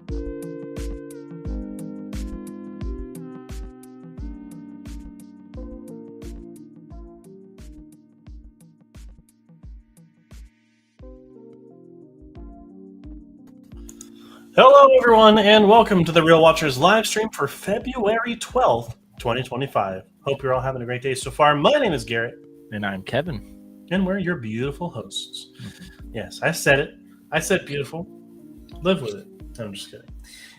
Hello, everyone, and welcome to the Real Watchers live stream for February 12th, 2025. Hope you're all having a great day so far. My name is Garrett. And I'm Kevin. And we're your beautiful hosts. Yes, I said it. I said beautiful. Live with it. I'm just kidding.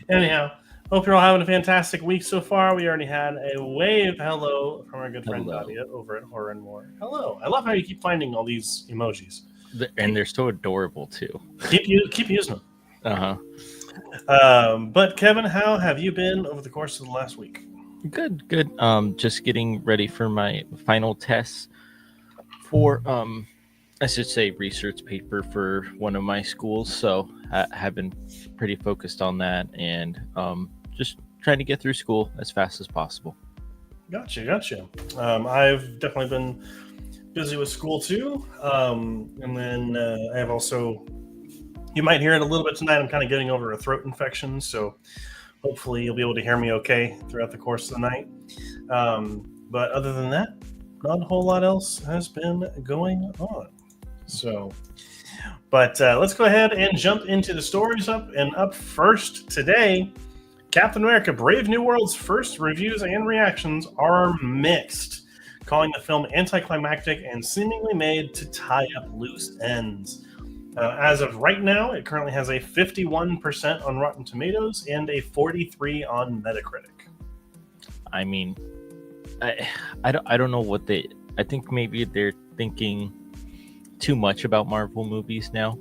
Anyhow, hope you're all having a fantastic week so far. We already had a wave hello from our good friend Nadia over at Horror and More. Hello. I love how you keep finding all these emojis. And they're so adorable, too. Keep using them. Uh-huh. But Kevin, how have you been over the course of the last week? Good. Just getting ready for my final tests for, I should say, research paper for one of my schools. So I have been pretty focused on that and just trying to get through school as fast as possible. Gotcha. I've definitely been busy with school too. And then I have also... You might hear it a little bit tonight. I'm kind of getting over a throat infection, so hopefully you'll be able to hear me okay throughout the course of the night. But other than that, not a whole lot else has been going on. So, but let's go ahead and jump into the stories up first today. Captain America: Brave New World's first reviews and reactions are mixed, calling the film anticlimactic and seemingly made to tie up loose ends. As of right now, it currently has a 51% on Rotten Tomatoes and a 43 on Metacritic. I mean, I don't know what I think maybe they're thinking too much about Marvel movies now,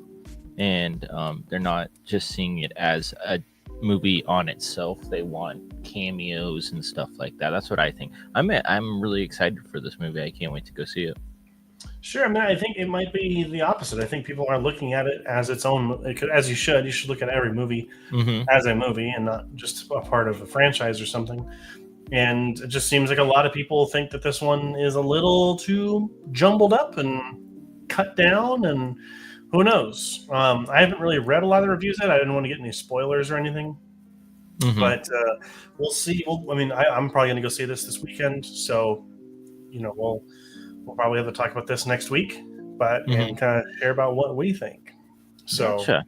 and they're not just seeing it as a movie on itself. They want cameos and stuff like that. That's what I think. I'm really excited for this movie. I can't wait to go see it. Sure. I mean, I think it might be the opposite. I think people are looking at it as its own, as you should. You should look at every movie as a movie and not just a part of a franchise or something. And it just seems like a lot of people think that this one is a little too jumbled up and cut down, and who knows? I haven't really read a lot of the reviews yet. I didn't want to get any spoilers or anything. But we'll see. I'm probably going to go see this weekend. So, we'll probably have to talk about this next week, and kind of share about what we think. So, gotcha.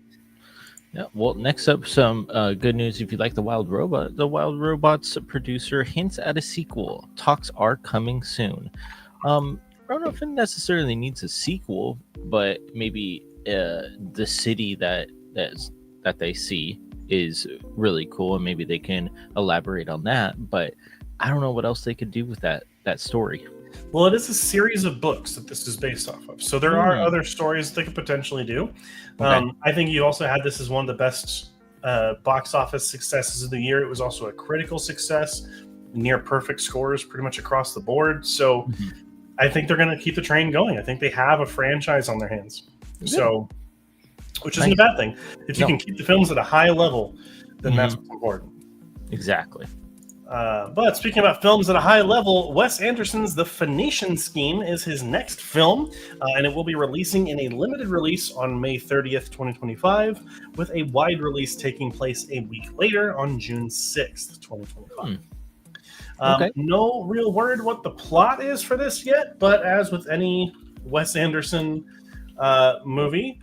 Yeah. Well, next up, some good news. If you like The Wild Robots producer hints at a sequel. Talks are coming soon. I don't know if it necessarily needs a sequel, but maybe the city that they see is really cool, and maybe they can elaborate on that. But I don't know what else they could do with that story. Well, it is a series of books that this is based off of. So there are other stories they could potentially do. Okay. I think you also had this as one of the best box office successes of the year. It was also a critical success, near perfect scores pretty much across the board. So I think they're going to keep the train going. I think they have a franchise on their hands. So, which isn't a bad thing. If you can keep the films at a high level, then that's what's important. Exactly. But speaking about films at a high level, Wes Anderson's The Phoenician Scheme is his next film, and it will be releasing in a limited release on May 30th, 2025, with a wide release taking place a week later on June 6th, 2025. Okay. No real word what the plot is for this yet, but as with any Wes Anderson movie,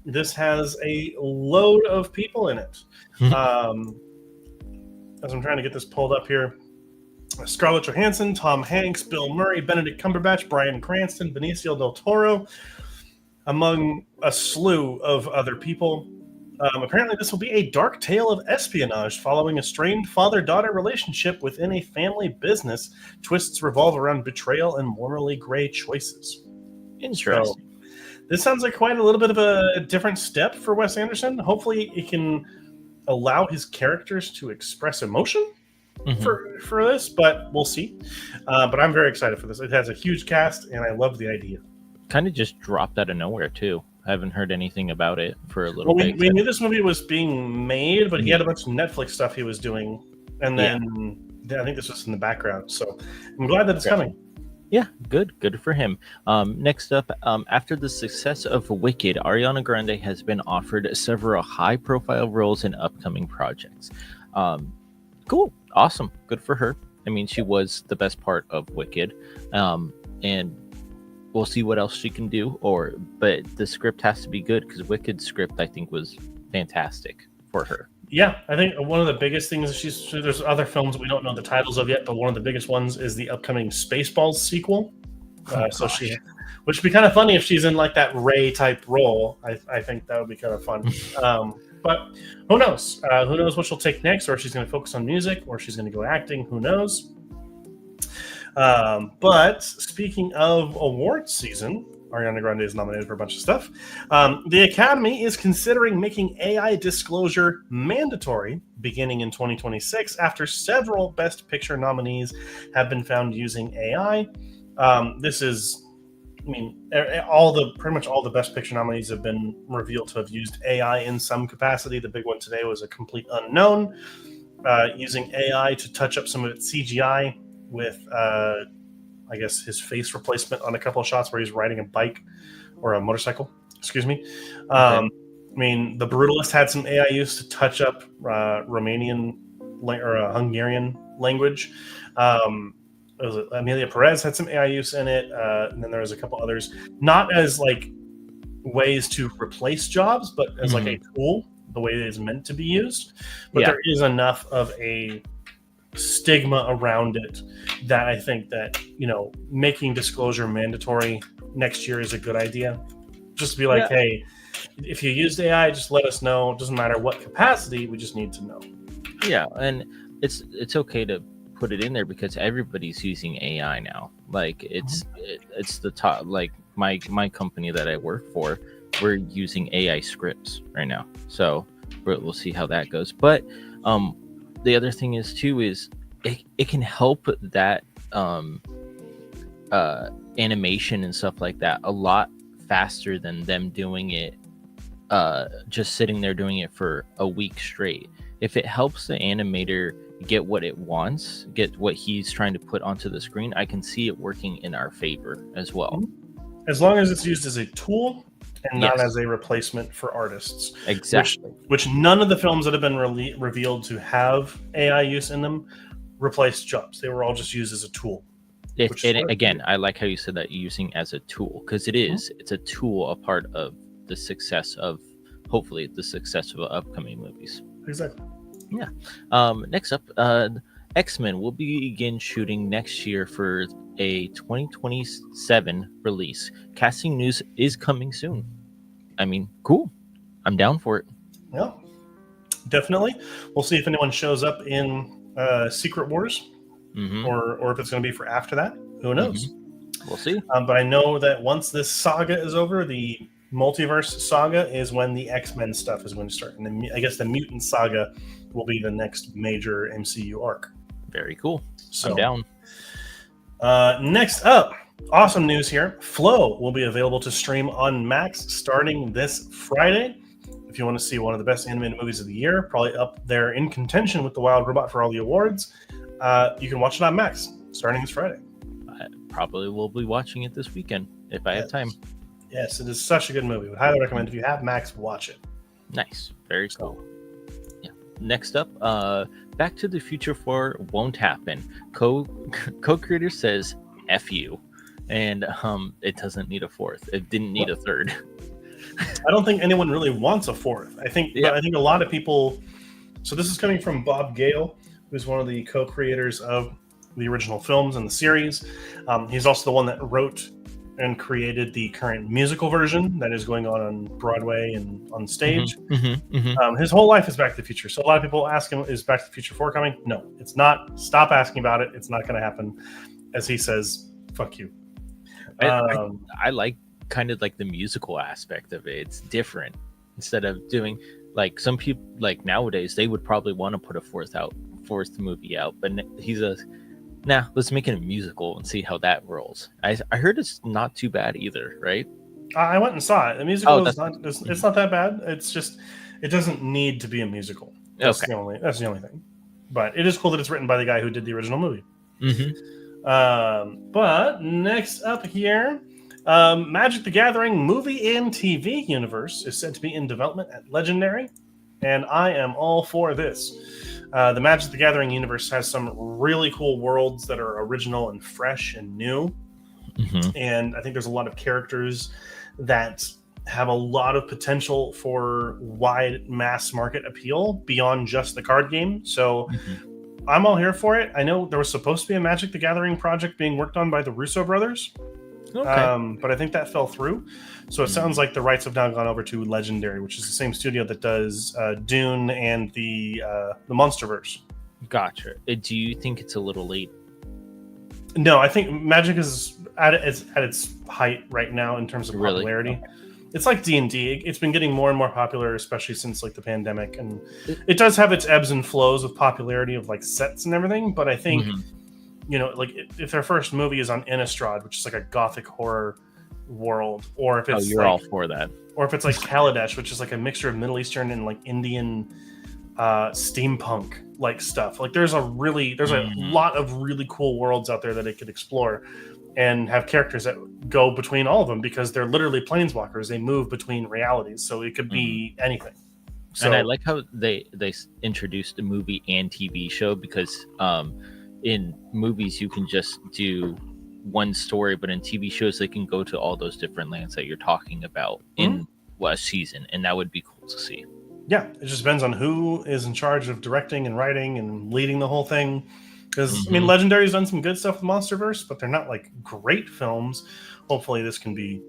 this has a load of people in it. As I'm trying to get this pulled up here, Scarlett Johansson, Tom Hanks, Bill Murray, Benedict Cumberbatch, Bryan Cranston, Benicio del Toro, among a slew of other people. Apparently, this will be a dark tale of espionage following a strained father-daughter relationship within a family business. Twists revolve around betrayal and morally gray choices. Interesting. So, this sounds like quite a little bit of a different step for Wes Anderson. Hopefully, it can allow his characters to express emotion for this, but we'll see. But I'm very excited for this. It has a huge cast, and I love the idea. Kind of just dropped out of nowhere, too. I haven't heard anything about it for a little bit. We knew this movie was being made, but he had a bunch of Netflix stuff he was doing, and then I think this was in the background. So I'm glad that it's coming. Yeah, good for him. Next up, after the success of Wicked, Ariana Grande has been offered several high-profile roles in upcoming projects. Um, cool, awesome, good for her. I mean, she was the best part of Wicked, and we'll see what else she can do. But the script has to be good because Wicked's script, I think, was fantastic for her. Yeah, I think one of the biggest things there's other films we don't know the titles of yet, but one of the biggest ones is the upcoming Spaceballs sequel. So which would be kind of funny if she's in like that Ray type role. I think that would be kind of fun. But who knows? Who knows what she'll take next, or if she's going to focus on music, or if she's going to go acting. Who knows? But speaking of awards season, Ariana Grande is nominated for a bunch of stuff. The Academy is considering making AI disclosure mandatory beginning in 2026 after several Best Picture nominees have been found using AI. This is, I mean, pretty much all the Best Picture nominees have been revealed to have used AI in some capacity. The big one today was A Complete Unknown, using AI to touch up some of its CGI with I guess his face replacement on a couple of shots where he's riding a bike or a motorcycle. Excuse me. I mean, The Brutalist had some AI use to touch up Romanian or Hungarian language. Amelia Perez had some AI use in it, and then there was a couple others. Not as like ways to replace jobs, but as like a tool, the way it is meant to be used. But there is enough of a stigma around it that I think that, you know, making disclosure mandatory next year is a good idea. Just to be like, hey, if you used AI, just let us know. It doesn't matter what capacity, we just need to know. Yeah, and it's okay to put it in there because everybody's using AI now. Like it's the top. Like my company that I work for, we're using AI scripts right now. So we'll see how that goes. But the other thing is too is it can help that animation and stuff like that a lot faster than them doing it just sitting there doing it for a week straight. If it helps the animator get what it wants, get what he's trying to put onto the screen, I can see it working in our favor as well. As long as it's used as a tool and not as a replacement for artists. Exactly. Which none of the films that have been revealed to have AI use in them replaced jobs. They were all just used as a tool. Again, I like how you said that, using as a tool, because it's a tool, a part of the success of, hopefully, the success of upcoming movies. Exactly. Yeah. Next up, X-Men will begin shooting next year for a 2027 release. Casting news is coming soon. I mean, cool. I'm down for it. Yeah, definitely. We'll see if anyone shows up in Secret Wars, or if it's going to be for after that. Who knows? We'll see. But I know that once this saga is over, the multiverse saga is when the X-Men stuff is going to start. And I guess the mutant saga will be the next major MCU arc. Very cool. So, I'm down. Next up, awesome news here. Flow will be available to stream on Max starting this Friday. If you want to see one of the best animated movies of the year, probably up there in contention with The Wild Robot for all the awards, you can watch it on Max starting this Friday. I probably will be watching it this weekend if I have time. Yes, it is such a good movie. I would highly recommend, if you have Max, watch it. Nice. Very cool. Yeah. Next up, Back to the Future 4 won't happen. Co-creator says F you. And it doesn't need a fourth. It didn't need a third. I don't think anyone really wants a fourth. I think a lot of people. So this is coming from Bob Gale, who's one of the co-creators of the original films and the series. He's also the one that wrote and created the current musical version that is going on Broadway and on stage. His whole life is Back to the Future. So a lot of people ask him, is Back to the Future 4 coming? No, it's not. Stop asking about it. It's not going to happen. As he says, fuck you. I like kind of like the musical aspect of it. It's different. Instead of doing like some people, like nowadays, they would probably want to put a fourth movie out. But he's let's make it a musical and see how that rolls. I heard it's not too bad either, right? I went and saw it. The musical is not. It's not that bad. It's just it doesn't need to be a musical. That's the only thing. But it is cool that it's written by the guy who did the original movie. But next up here, Magic the Gathering movie and TV universe is said to be in development at Legendary, and I am all for this. The Magic the Gathering universe has some really cool worlds that are original and fresh and new. And I think there's a lot of characters that have a lot of potential for wide mass market appeal beyond just the card game. So I'm all here for it. I know there was supposed to be a Magic the Gathering project being worked on by the Russo brothers. But I think that fell through. So it sounds like the rights have now gone over to Legendary, which is the same studio that does Dune and the Monsterverse. Gotcha. Do you think it's a little late? No, I think Magic is at its height right now in terms of popularity. Really? It's like D&D. It's been getting more and more popular, especially since like the pandemic, and it does have its ebbs and flows with popularity of like sets and everything. But I think like if their first movie is on Innistrad, which is like a gothic horror world, or if it's all for that, or if it's like Kaladesh, which is like a mixture of Middle Eastern and like Indian steampunk like stuff. Like there's a lot of really cool worlds out there that it could explore and have characters that go between all of them, because they're literally planeswalkers. They move between realities, so it could be anything. So, and I like how they introduced a movie and TV show, because in movies you can just do one story, but in TV shows they can go to all those different lands that you're talking about in a season, and that would be cool to see. Yeah, it just depends on who is in charge of directing and writing and leading the whole thing. Because I mean, Legendary's done some good stuff with Monsterverse, but they're not like great films. Hopefully, this can be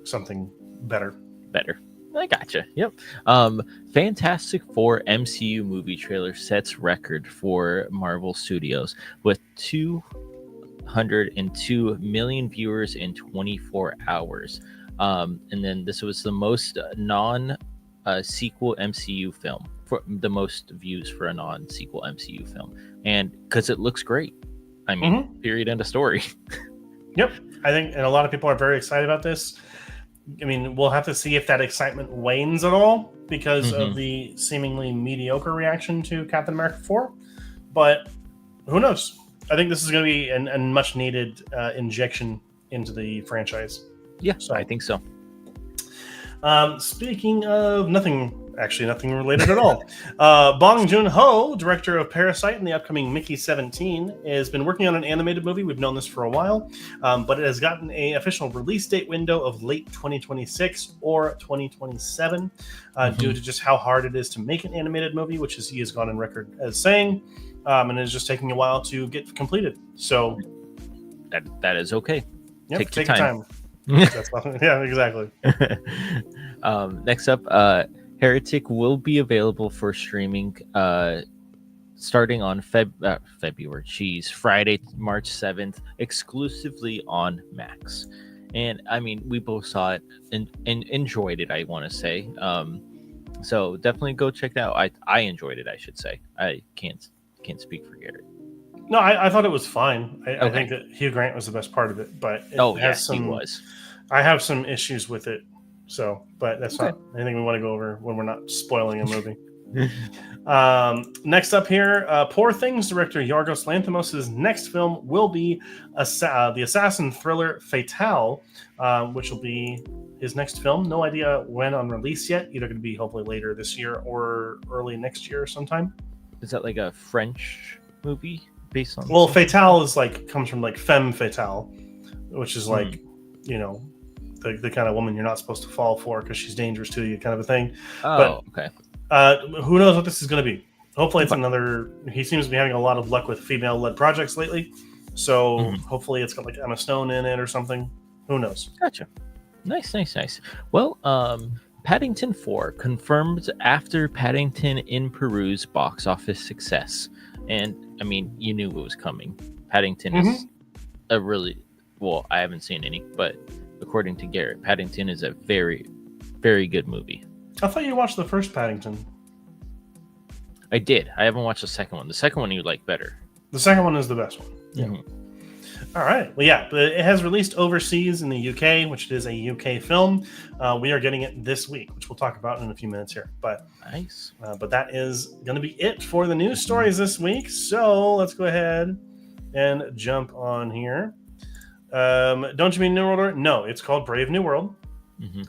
something better. I gotcha. Yep. Fantastic Four MCU movie trailer sets record for Marvel Studios with 202 million viewers in 24 hours. And then this was the most non-sequel MCU film, for the most views for a non-sequel MCU film, and because it looks great. I mean, period, end of story. Yep, I think, and a lot of people are very excited about this. I mean, we'll have to see if that excitement wanes at all because of the seemingly mediocre reaction to Captain America 4, but who knows? I think this is going to be a much needed injection into the franchise. Yeah, so I think so. Speaking of nothing related at all, Bong Joon-ho, director of Parasite and the upcoming Mickey 17, has been working on an animated movie. We've known this for a while, but it has gotten an official release date window of late 2026 or 2027 due to just how hard it is to make an animated movie, which he has gone on record as saying, and it is just taking a while to get completed. So that is okay. Yep, take your time. Yeah, exactly. Next up, Heretic will be available for streaming starting on Friday, March 7th, exclusively on Max. And I mean, we both saw it and enjoyed it, I want to say. So definitely go check it out. I enjoyed it, I should say. I can't speak for Garrett. No, I thought it was fine. I think that Hugh Grant was the best part of it, but he was. I have some issues with it, but that's not anything we want to go over when we're not spoiling a movie. Next up here, Poor Things director Yorgos Lanthimos' next film will be the assassin thriller Fatale, which will be his next film. No idea when on release yet. Either going to be hopefully later this year or early next year sometime. Is that like a French movie based on? Well, Fatale is comes from femme fatale, which is the kind of woman you're not supposed to fall for because she's dangerous to you, kind of a thing. Oh, okay. Who knows what this is going to be? Hopefully, it's another. He seems to be having a lot of luck with female-led projects lately, so hopefully, it's got Emma Stone in it or something. Who knows? Gotcha. Nice. Well, Paddington 4 confirmed after Paddington in Peru's box office success, and I mean, you knew it was coming. Paddington is a really I haven't seen any, but according to Garrett, Paddington is a very, very good movie. I thought you watched the first Paddington. I did. I haven't watched the second one. The second one you like better. The second one is the best one. Yeah. All right. Well, yeah, but it has released overseas in the UK, which is a UK film. We are getting it this week, which we'll talk about in a few minutes here. But nice. But that is going to be it for the news stories this week. So let's go ahead and jump on here. Don't you mean New World Order? No, it's called Brave New World.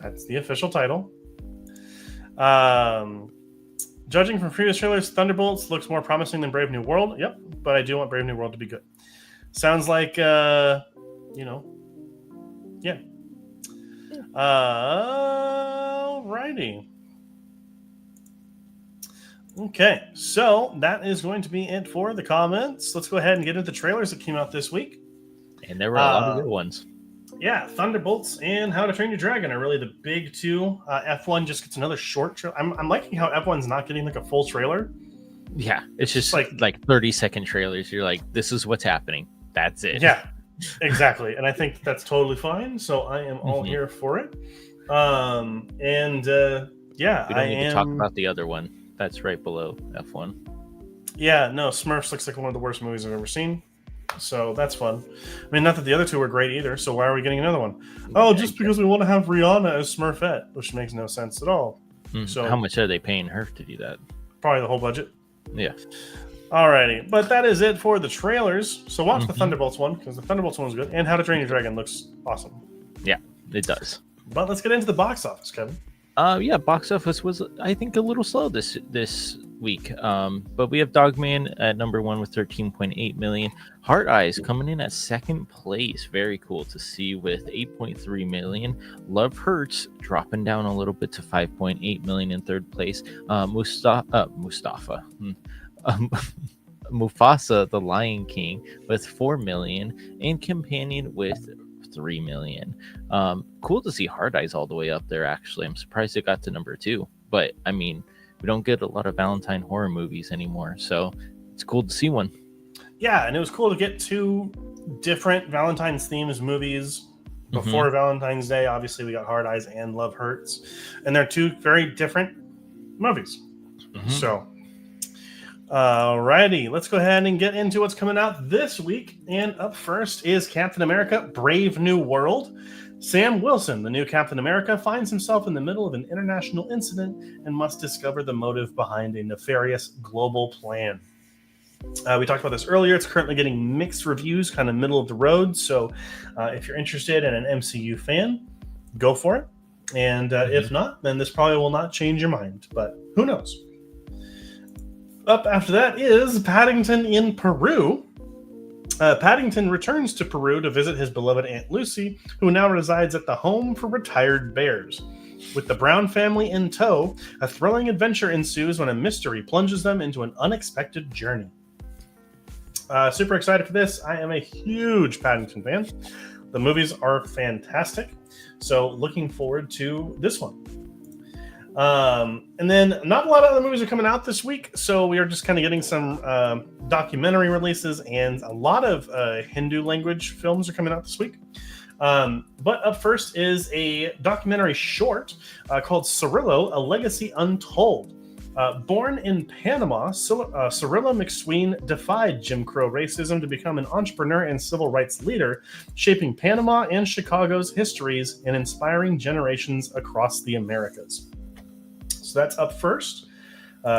That's the official title. Judging from previous trailers, Thunderbolts looks more promising than Brave New World. Yep, but I do want Brave New World to be good. Sounds like, yeah. Alrighty. Okay, so that is going to be it for the comments. Let's go ahead and get into the trailers that came out this week. And there were a lot of good ones. Yeah, Thunderbolts and How to Train Your Dragon are really the big two. F1 just gets another short trailer. I'm liking how F1's not getting like a full trailer. Yeah, it's just like 30-second trailers. You're like, this is what's happening. That's it. Yeah, exactly. And I think that's totally fine. So I am all here for it. Yeah, we don't need to talk about the other one. That's right below F1. Yeah, no, Smurfs looks like one of the worst movies I've ever seen. So that's fun. I mean, not that the other two were great either. So why are we getting another one? Oh, just because we want to have Rihanna as Smurfette, which makes no sense at all. So how much are they paying her to do that? Probably the whole budget. Yeah. Alrighty, but that is it for the trailers. So watch the Thunderbolts one because the Thunderbolts one was good, and How to Train Your Dragon looks awesome. Yeah, it does. But let's get into the box office, Kevin. Yeah, box office was, I think, a little slow this week. But we have Dogman at number 1 with 13.8 million. Heart Eyes coming in at second place. Very cool to see with 8.3 million. Love Hurts dropping down a little bit to 5.8 million in third place. Mufasa, the Lion King with 4 million, and Companion with 3 million. Cool to see Hard Eyes all the way up there. Actually, I'm surprised it got to number 2, but I mean, we don't get a lot of Valentine horror movies anymore, so it's cool to see one. Yeah, and it was cool to get 2 different Valentine's themes movies before Valentine's Day. Obviously, we got Hard Eyes and Love Hurts, and they're 2 very different movies. So alrighty, let's go ahead and get into what's coming out this week. And up first is Captain America Brave New World. Sam Wilson, the new Captain America, finds himself in the middle of an international incident and must discover the motive behind a nefarious global plan. We talked about this earlier. It's currently getting mixed reviews, kind of middle of the road. So if you're interested and an MCU fan, go for it. And if not, then this probably will not change your mind. But who knows? Up after that is Paddington in Peru. Paddington returns to Peru to visit his beloved Aunt Lucy, who now resides at the home for retired bears. With the Brown family in tow, a thrilling adventure ensues when a mystery plunges them into an unexpected journey. Super excited for this. I am a huge Paddington fan. The movies are fantastic, so looking forward to this one. And then not a lot of other movies are coming out this week, so we are just kind of getting some documentary releases, and a lot of Hindu language films are coming out this week. But up first is a documentary short called Cirillo, A Legacy Untold. Born in Panama, Cirillo McSween defied Jim Crow racism to become an entrepreneur and civil rights leader, shaping Panama and Chicago's histories and inspiring generations across the Americas. So that's up first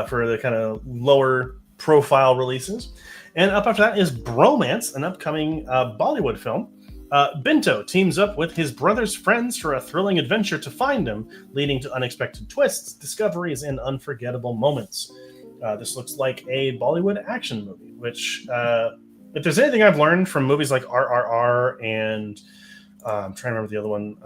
for the kind of lower profile releases. And up after that is Bromance, an upcoming Bollywood film. Binto teams up with his brother's friends for a thrilling adventure to find him, leading to unexpected twists, discoveries, and unforgettable moments. This looks like a Bollywood action movie, which, if there's anything I've learned from movies like RRR and I'm trying to remember the other one,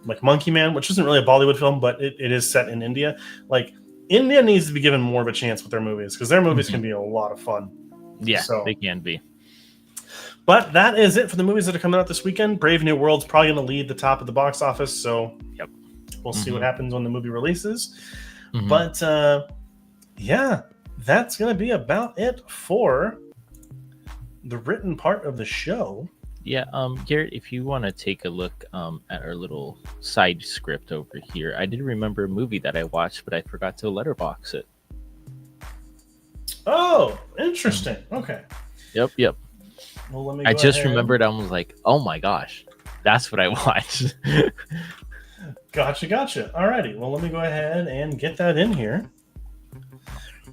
like Monkey Man, which isn't really a Bollywood film, but it is set in India. Like, India needs to be given more of a chance with their movies, because their movies can be a lot of fun. Yeah, so they can be. But that is it for the movies that are coming out this weekend. Brave New World's probably going to lead the top of the box office, so we'll see what happens when the movie releases. But yeah, that's going to be about it for the written part of the show. Yeah, Garrett, if you want to take a look at our little side script over here, I did remember a movie that I watched, but I forgot to letterbox it. Oh, interesting. Okay. Yep. Well, let me I just remembered. I was like, oh my gosh, that's what I watched. Gotcha. Alrighty. Well, let me go ahead and get that in here.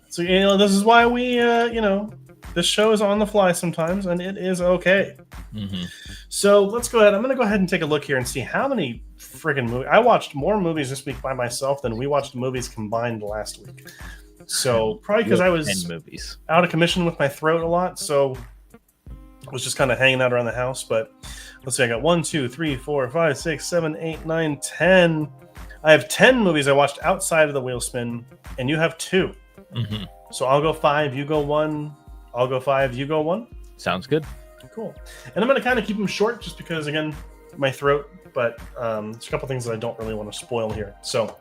So, this is why we, This show is on the fly sometimes, and it is okay. Mm-hmm. So let's go ahead. I'm going to go ahead and take a look here and see how many friggin' movies. I watched more movies this week by myself than we watched movies combined last week. So probably because I was movies. out of commission with my throat a lot, so I was just kind of hanging out around the house. But let's see, I got 1, 2, 3, 4, 5, 6, 7, 8, 9, 10. I have 10 movies I watched outside of the wheel spin, and you have 2. Mm-hmm. So I'll go 5, you go 1. I'll go 5, you go 1. Sounds good. Cool. And I'm going to kind of keep them short just because, again, my throat, but there's a couple things that I don't really want to spoil here. So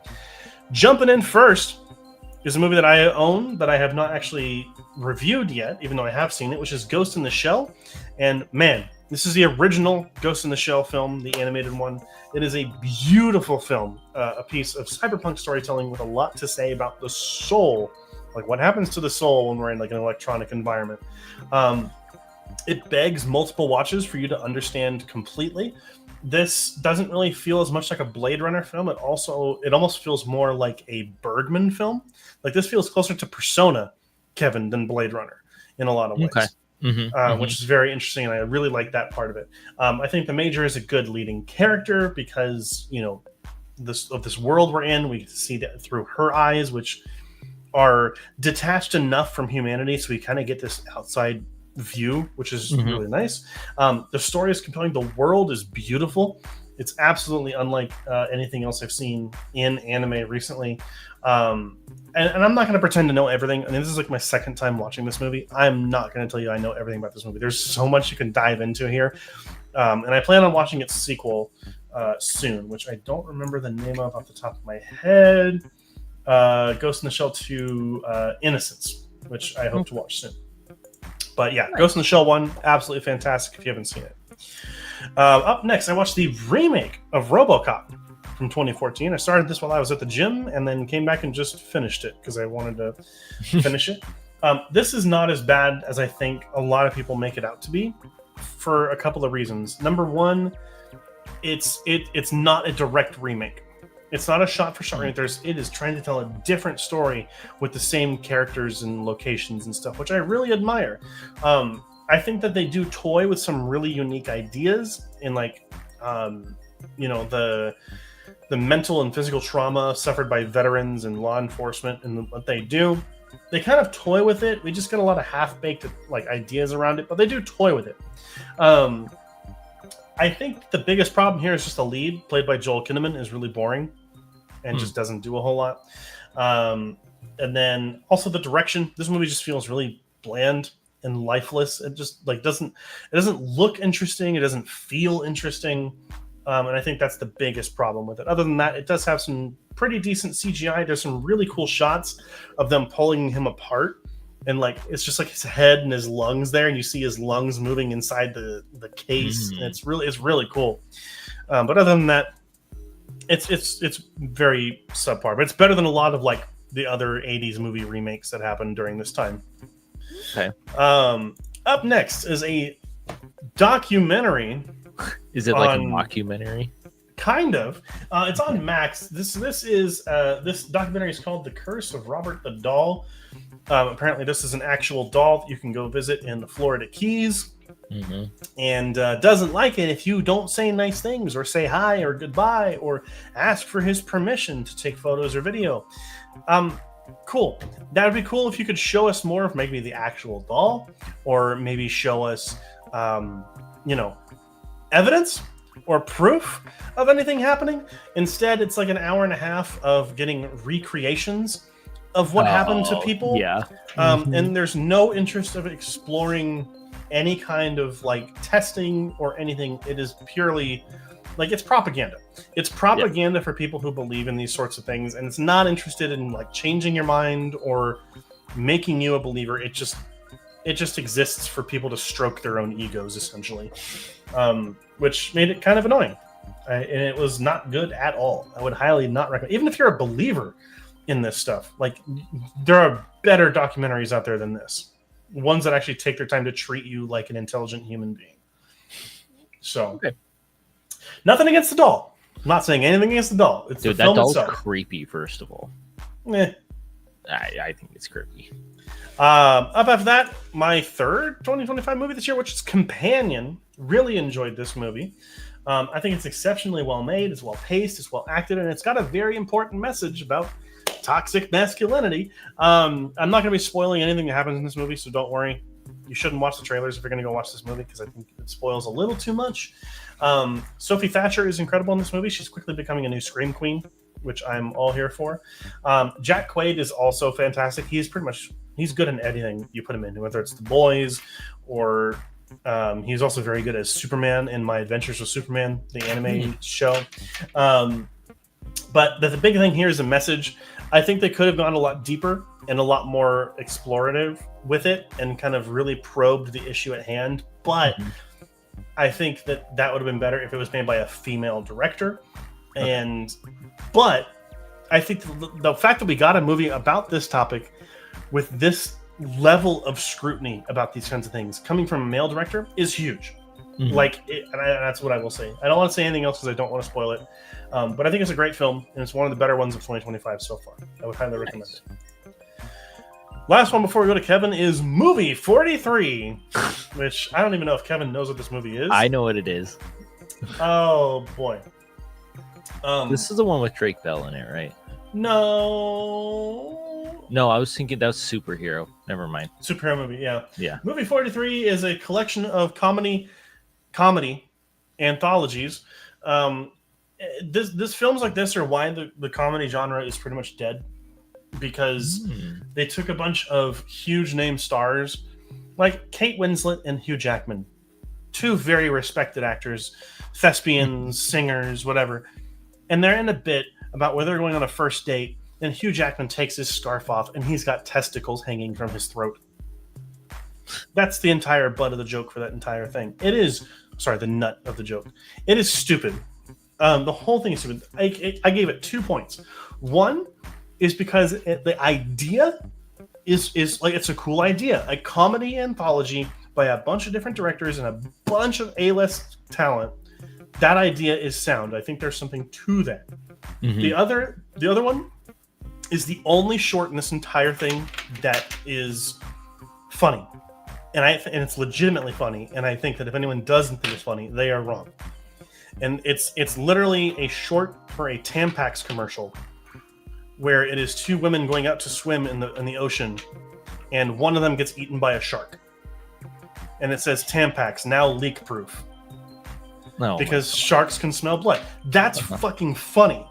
jumping in first is a movie that I own that I have not actually reviewed yet, even though I have seen it, which is Ghost in the Shell. And man, this is the original Ghost in the Shell film, the animated one. It is a beautiful film, a piece of cyberpunk storytelling with a lot to say about the soul, like what happens to the soul when we're in like an electronic environment. It begs multiple watches for you to understand completely. This doesn't really feel as much like a Blade Runner film. It almost feels more like a Bergman film. Like this feels closer to Persona, Kevin, than Blade Runner in a lot of ways. Okay. Mm-hmm. Which is very interesting, and I really like that part of it. I think the Major is a good leading character because, you know, this world we're in, we see that through her eyes, which are detached enough from humanity, so we kind of get this outside view, which is really nice. The story is compelling. The world is beautiful. It's absolutely unlike anything else I've seen in anime recently. And I'm not going to pretend to know everything. I mean, this is like my second time watching this movie. I'm not going to tell you I know everything about this movie. There's so much you can dive into here. And I plan on watching its sequel soon, which I don't remember the name of off the top of my head. Ghost in the Shell 2 Innocence, which I hope to watch soon. But yeah, Ghost in the Shell 1, absolutely fantastic if you haven't seen it. Up next, I watched the remake of RoboCop from 2014. I started this while I was at the gym and then came back and just finished it because I wanted to finish it. This is not as bad as I think a lot of people make it out to be for a couple of reasons. Number one, it's not a direct remake. It's not a shot-for-shot remake. It is trying to tell a different story with the same characters and locations and stuff, which I really admire. I think that they do toy with some really unique ideas in, like, you know, the mental and physical trauma suffered by veterans and law enforcement and what they do. They kind of toy with it. We just get a lot of half-baked like ideas around it, but they do toy with it. I think the biggest problem here is just the lead, played by Joel Kinnaman, is really boring and just doesn't do a whole lot. And then also the direction. This movie just feels really bland and lifeless. It just like doesn't look interesting. It doesn't feel interesting. And I think that's the biggest problem with it. Other than that, it does have some pretty decent CGI. There's some really cool shots of them pulling him apart. And like it's just like his head and his lungs there, and you see his lungs moving inside the case. And it's really cool. But other than that, it's very subpar. But it's better than a lot of like the other 80s movie remakes that happened during this time. Okay. Up next is a documentary. Is it like a mockumentary? Kind of. It's on Max. This documentary is called The Curse of Robert the Doll. Apparently, this is an actual doll that you can go visit in the Florida Keys, and doesn't like it if you don't say nice things or say hi or goodbye or ask for his permission to take photos or video. Cool. That would be cool if you could show us more of maybe the actual doll, or maybe show us, evidence or proof of anything happening. Instead, it's like an hour and a half of getting recreations of what happened to people. Yeah. And there's no interest of exploring any kind of like testing or anything. It is purely like it's propaganda. It's propaganda for people who believe in these sorts of things, and it's not interested in like changing your mind or making you a believer. It just exists for people to stroke their own egos, essentially, which made it kind of annoying. And it was not good at all. I would highly not recommend, even if you're a believer in this stuff. Like, there are better documentaries out there than this. Ones that actually take their time to treat you like an intelligent human being. So, nothing against the doll. I'm not saying anything against the doll. It's Dude, the film that doll's itself. creepy, first of all. Eh. I think it's creepy. Up after that, my third 2025 movie this year, which is Companion. Really enjoyed this movie. I think it's exceptionally well made, it's well paced, it's well acted, and it's got a very important message about toxic masculinity. I'm not going to be spoiling anything that happens in this movie, so don't worry. You shouldn't watch the trailers if you're going to go watch this movie, because I think it spoils a little too much. Sophie Thatcher is incredible in this movie. She's quickly becoming a new Scream Queen, which I'm all here for. Jack Quaid is also fantastic. He's good in anything you put him in, whether it's The Boys or he's also very good as Superman in My Adventures with Superman, the anime show. But the big thing here is the message. I think they could have gone a lot deeper and a lot more explorative with it and kind of really probed the issue at hand. But I think that would have been better if it was made by a female director. But I think the fact that we got a movie about this topic with this level of scrutiny about these kinds of things coming from a male director is huge. And that's what I will say. I don't want to say anything else because I don't want to spoil it. But I think it's a great film, and it's one of the better ones of 2025 so far. I would highly recommend it. Last one before we go to Kevin is Movie 43, which I don't even know if Kevin knows what this movie is. I know what it is. Oh, boy. This is the one with Drake Bell in it, right? No, I was thinking that was superhero. Never mind. Superhero movie, yeah. Yeah. Movie 43 is a collection of comedy anthologies. This films like this are why the comedy genre is pretty much dead, because they took a bunch of huge name stars like Kate Winslet and Hugh Jackman, two very respected actors, thespians, singers, whatever, and they're in a bit about where they're going on a first date, and Hugh Jackman takes his scarf off and he's got testicles hanging from his throat. That's the entire butt of the joke for that entire thing. The nut of the joke. It is stupid. The whole thing is stupid. I gave it 2 points. One is because the idea is like, it's a cool idea. A comedy anthology by a bunch of different directors and a bunch of A-list talent. That idea is sound. I think there's something to that. The other one is the only short in this entire thing that is funny. And it's legitimately funny. And I think that if anyone doesn't think it's funny, they are wrong. And it's literally a short for a Tampax commercial, where it is two women going out to swim in the ocean, and one of them gets eaten by a shark. And it says Tampax, now leak proof. No, because sharks can smell blood. That's fucking funny.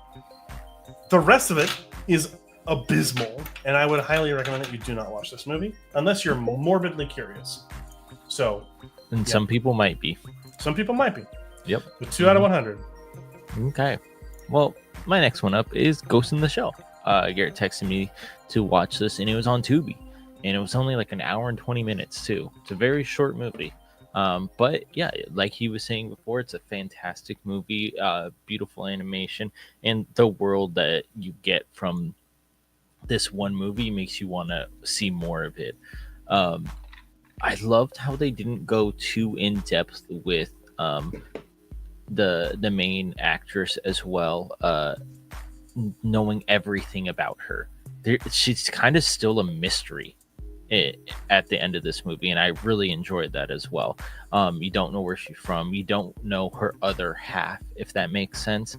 The rest of it is abysmal, and I would highly recommend that you do not watch this movie unless you're morbidly curious. Some people might be. Some people might be. Yep. With 2 out of 100. Okay. Well, my next one up is Ghost in the Shell. Garrett texted me to watch this, and it was on Tubi, and it was only like an hour and 20 minutes too. It's a very short movie. But yeah, like he was saying before, it's a fantastic movie, beautiful animation, and the world that you get from this one movie makes you want to see more of it. I loved how they didn't go too in depth with the main actress as well, knowing everything about her. She's kind of still a mystery at the end of this movie, and I really enjoyed that as well. You don't know where she's from, you don't know her other half, if that makes sense,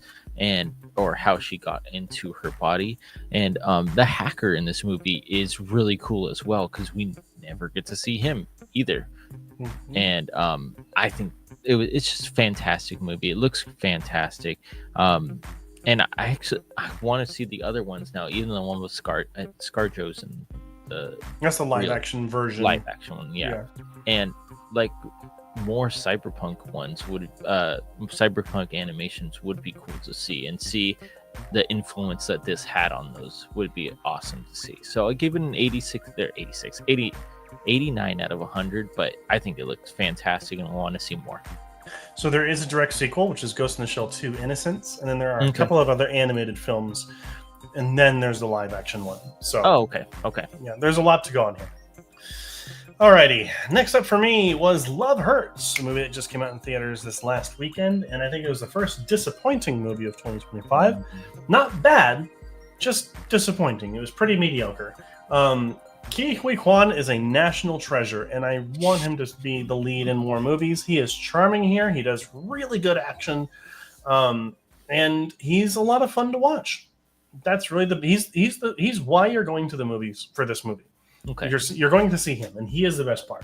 or how she got into her body. And the hacker in this movie is really cool as well, because we never get to see him either. And I think it's just a fantastic movie. It looks fantastic. And I want to see the other ones now, even the one with ScarJo's and that's the live action version. Live action one, yeah. And like more cyberpunk ones would, cyberpunk animations would be cool to see, and see the influence that this had on those would be awesome to see. So I gave it an 89 out of 100, but I think it looks fantastic, and I want to see more. So there is a direct sequel, which is Ghost in the Shell 2 Innocence, and then there are a couple of other animated films, and then there's the live action one. So okay. Yeah, there's a lot to go on here. Alrighty, next up for me was Love Hurts, a movie that just came out in theaters this last weekend, and I think it was the first disappointing movie of 2025. Not bad, just disappointing. It was pretty mediocre. Ke Huy Quan is a national treasure, and I want him to be the lead in more movies. He is charming here. He does really good action, and he's a lot of fun to watch. That's really he's why you're going to the movies for this movie. Okay. You're going to see him, and he is the best part.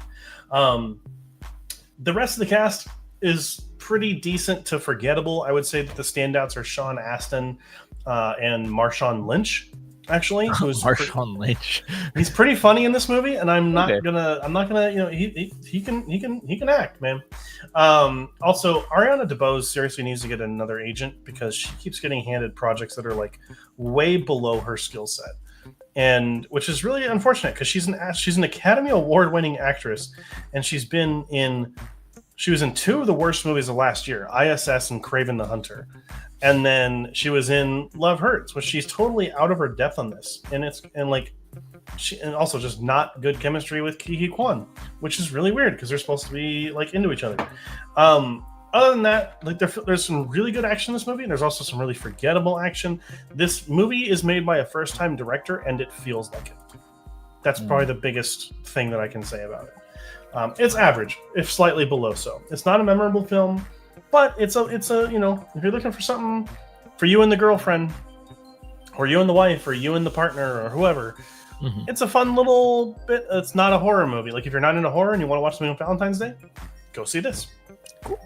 The rest of the cast is pretty decent to forgettable. I would say that the standouts are Sean Astin and Marshawn Lynch. Actually, Marshawn Lynch. He's pretty funny in this movie, and I'm not gonna. You know, he can act, man. Also, Ariana DeBose seriously needs to get another agent because she keeps getting handed projects that are like way below her skill set, and which is really unfortunate because she's an Academy Award winning actress, and she was in two of the worst movies of last year, ISS and Kraven the Hunter. And then she was in Love Hurts, which she's totally out of her depth on this. And also just not good chemistry with Ke Huy Quan, which is really weird because they're supposed to be like into each other. Other than that, like there's some really good action in this movie, and there's also some really forgettable action. This movie is made by a first-time director, and it feels like it. That's probably the biggest thing that I can say about it. It's average, if slightly below so. It's not a memorable film, but it's a if you're looking for something for you and the girlfriend, or you and the wife, or you and the partner, or whoever, it's a fun little bit. It's not a horror movie. Like if you're not into horror and you want to watch something on Valentine's Day, go see this. Cool.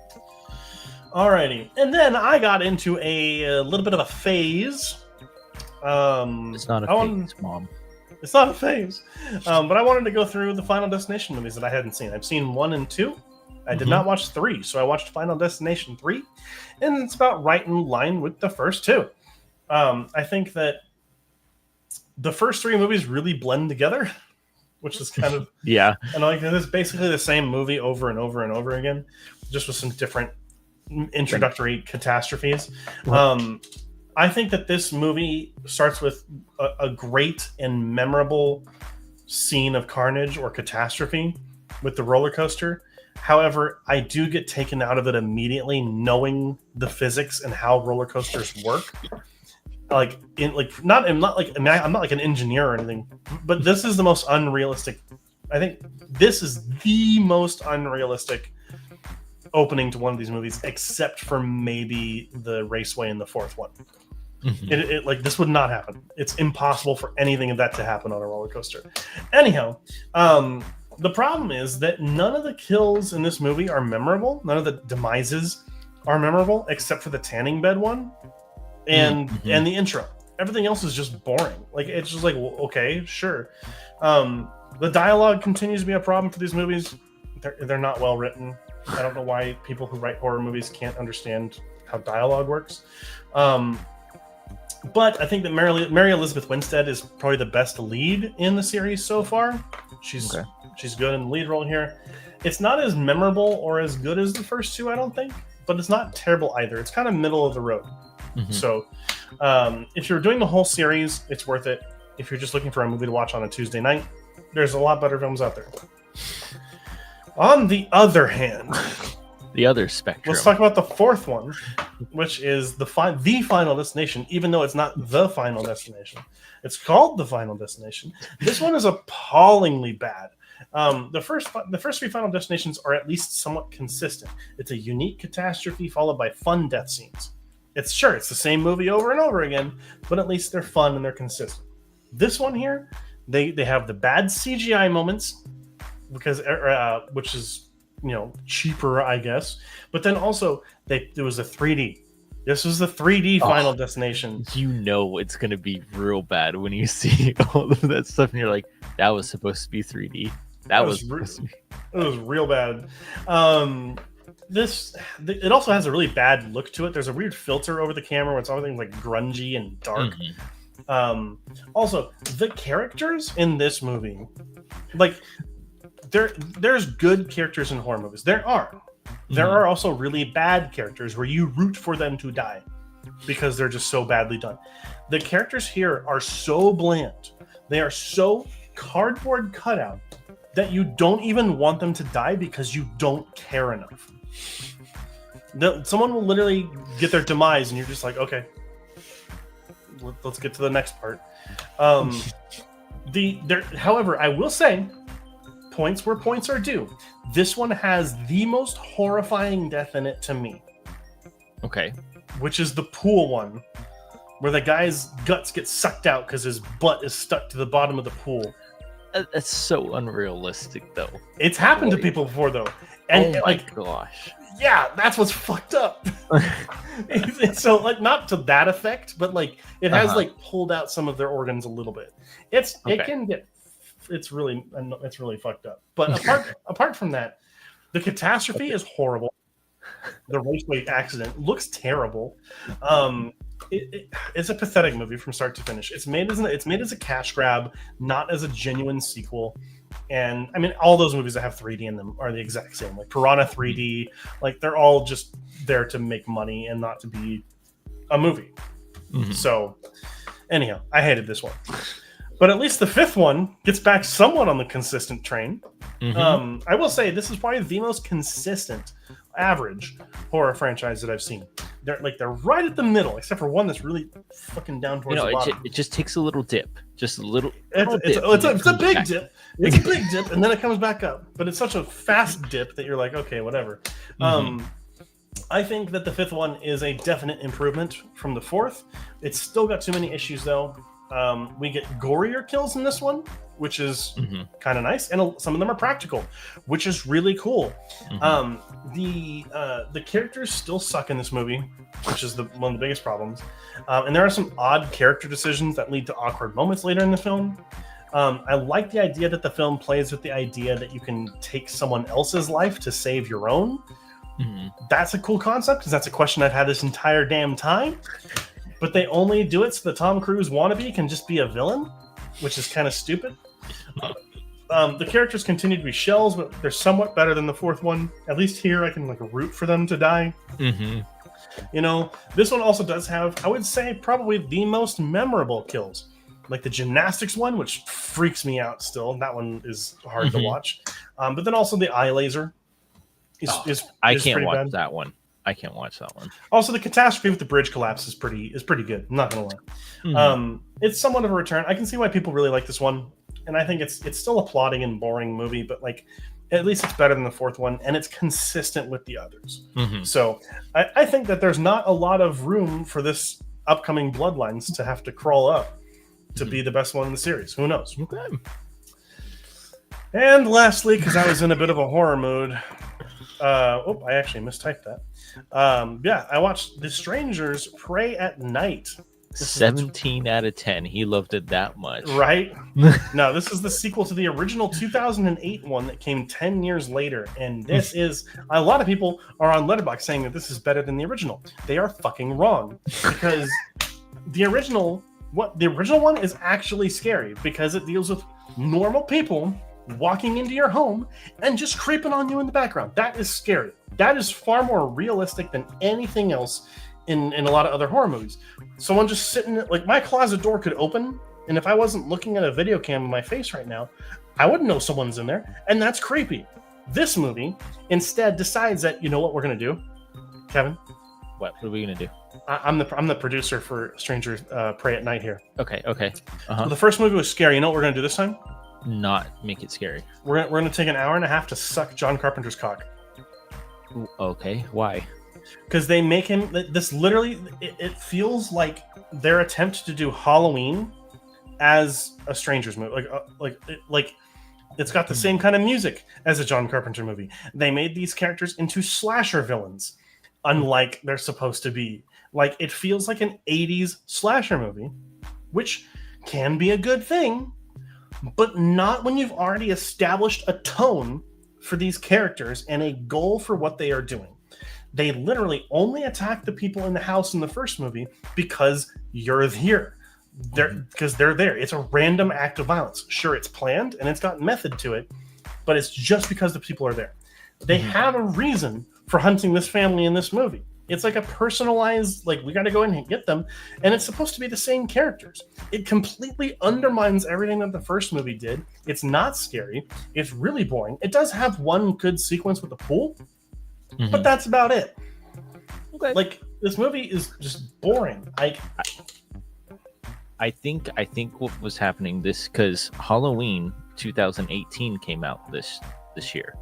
Alrighty, and then I got into a little bit of a phase. It's not a phase, Mom. It's not a phase. But I wanted to go through the Final Destination movies that I hadn't seen. I've seen 1 and 2. I did not watch 3, so I watched Final Destination 3, and it's about right in line with the first 2. I think that the first 3 movies really blend together, which is kind of yeah. And like it's basically the same movie over and over and over again, just with some different introductory catastrophes. I think that this movie starts with a great and memorable scene of carnage or catastrophe with the roller coaster. However, I do get taken out of it immediately, knowing the physics and how roller coasters work. I'm not like an engineer or anything, but this is the most unrealistic. I think this is the most unrealistic opening to one of these movies, except for maybe the Raceway in the fourth one. This would not happen. It's impossible for anything of that to happen on a roller coaster. Anyhow, the problem is that none of the kills in this movie are memorable. None of the demises are memorable, except for the tanning bed one and the intro. Everything else is just boring. Like it's just like, well, okay, sure. The dialogue continues to be a problem for these movies. They're not well written. I don't know why people who write horror movies can't understand how dialogue works. But I think that Mary Elizabeth Winstead is probably the best lead in the series so far. She's good in the lead role here. It's not as memorable or as good as the first 2, I don't think, but it's not terrible either. It's kind of middle of the road. So if you're doing the whole series, it's worth it. If you're just looking for a movie to watch on a Tuesday night, there's a lot better films out there. On the other hand, the other spectrum. Let's talk about the fourth one, which is the Final Destination, even though it's not the Final Destination. It's called the Final Destination. This one is appallingly bad. The first 3 Final Destinations are at least somewhat consistent. It's a unique catastrophe followed by fun death scenes. It's the same movie over and over again, but at least they're fun and they're consistent. This one here, they have the bad CGI moments because which is cheaper, I guess. But then also there was a 3D. This was the 3D Final Destination. It's going to be real bad when you see all of that stuff and you're like, that was supposed to be 3D. It was real bad. It also has a really bad look to it. There's a weird filter over the camera where it's everything like grungy and dark. Also, the characters in this movie, like there's good characters in horror movies. There are also really bad characters where you root for them to die because they're just so badly done. The characters here are so bland. They are so cardboard cutout that you don't even want them to die because you don't care enough. Someone will literally get their demise and you're just like, okay, let's get to the next part. However, I will say, points where points are due. This one has the most horrifying death in it to me. Okay. Which is the pool one, where the guy's guts get sucked out because his butt is stuck to the bottom of the pool. That's so unrealistic, though. It's happened to people before, though. And oh my gosh. Yeah, that's what's fucked up. So, like, not to that effect, but like it has like pulled out some of their organs a little bit. It can get, it's really fucked up. But apart from that, the catastrophe is horrible. The raceway accident looks terrible. It's a pathetic movie from start to finish. It's made as a cash grab, not as a genuine sequel. And I mean, all those movies that have 3D in them are the exact same. Like Piranha 3D, like they're all just there to make money and not to be a movie. Mm-hmm. So, anyhow, I hated this one. But at least the fifth one gets back somewhat on the consistent train. Mm-hmm. I will say this is probably the most consistent, average horror franchise that I've seen. They're right at the middle, except for one that's really fucking down towards the bottom. It just takes a little dip, just a little. It's a big dip. It's a big dip, and then it comes back up. But it's such a fast dip that you're like, okay, whatever. Mm-hmm. I think that the fifth one is a definite improvement from the fourth. It's still got too many issues, though. We get gorier kills in this one, which is kind of nice, and some of them are practical, which is really cool. Mm-hmm. The characters still suck in this movie, which is one of the biggest problems. And there are some odd character decisions that lead to awkward moments later in the film. I like the idea that the film plays with the idea that you can take someone else's life to save your own. Mm-hmm. That's a cool concept, because that's a question I've had this entire damn time. But they only do it so the Tom Cruise wannabe can just be a villain, which is kind of stupid. The characters continue to be shells, but they're somewhat better than the fourth one. At least here, I can root for them to die. Mm-hmm. You know, this one also does have, I would say, probably the most memorable kills. Like the gymnastics one, which freaks me out still. That one is hard to watch. But then also the eye laser is I can't watch bad. that one. I can't watch that one. Also, the catastrophe with the bridge collapse is pretty good. I'm not gonna lie. Mm-hmm. It's somewhat of a return. I can see why people really like this one, and I think it's still a plodding and boring movie, but at least it's better than the fourth one, and it's consistent with the others. Mm-hmm. So I think that there's not a lot of room for this upcoming Bloodlines to have to crawl up to be the best one in the series. Who knows? Okay. And lastly, because I was in a bit of a horror mood. I actually mistyped that. I watched The Strangers Pray at Night. 17 out of 10. He loved it that much. Right? No, this is the sequel to the original 2008 one that came 10 years later. And this is, a lot of people are on Letterboxd saying that this is better than the original. They are fucking wrong. Because the original one is actually scary because it deals with normal people walking into your home and just creeping on you in the background. That is scary. That is far more realistic than anything else in a lot of other horror movies. Someone just sitting, my closet door could open, and if I wasn't looking at a video cam in my face right now, I wouldn't know someone's in there, and that's creepy. This movie instead decides that, you know what we're gonna do, Kevin? What are we gonna do? I'm the producer for Strangers Pray at Night here. Okay. So the first movie was scary. You know what we're gonna do this time? Not make it scary. We're gonna take an hour and a half to suck John Carpenter's cock. Okay, why? Because they make him. This literally, it feels like their attempt to do Halloween as a Strangers movie. It's got the same kind of music as a John Carpenter movie. They made these characters into slasher villains, unlike they're supposed to be. It feels like an 80s slasher movie, which can be a good thing. But not when you've already established a tone for these characters and a goal for what they are doing. They literally only attack the people in the house in the first movie because you're here. Because they're there. It's a random act of violence. Sure, it's planned and it's got method to it, but it's just because the people are there. They have a reason for hunting this family in this movie. It's like a personalized, we got to go in and get them. And it's supposed to be the same characters. It completely undermines everything that the first movie did. It's not scary. It's really boring. It does have one good sequence with the pool, but that's about it. Okay. This movie is just boring. I think what was happening this because Halloween 2018 came out this year.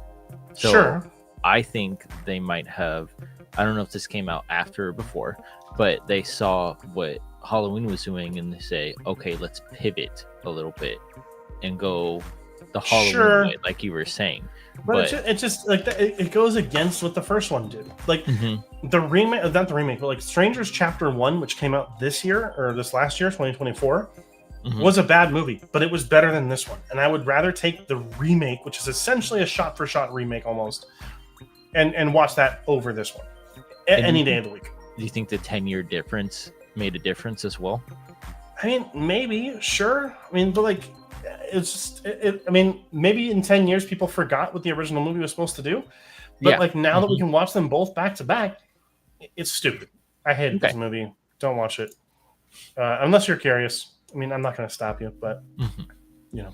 So Sure. I think they might have. I don't know if this came out after or before, but they saw what Halloween was doing and they say, okay, let's pivot a little bit and go the Halloween Sure. way, like you were saying. But it's just like it goes against what the first one did. Like Mhm. the remake, not the remake, but like Strangers Chapter 1, which came out this year or this last year, 2024, Mhm. was a bad movie, but it was better than this one. And I would rather take the remake, which is essentially a shot for shot remake almost, and watch that over this one any day of the week. Do you think the 10-year difference made a difference as well? I mean, maybe, sure. I mean, but like, it's just, I mean, maybe in 10 years people forgot what the original movie was supposed to do. But Yeah. like now that we Mhm. can watch them both back to back, it's stupid. I hated Okay. this movie. Don't watch it unless you're curious. I mean, I'm not going to stop you, but Mhm. you know.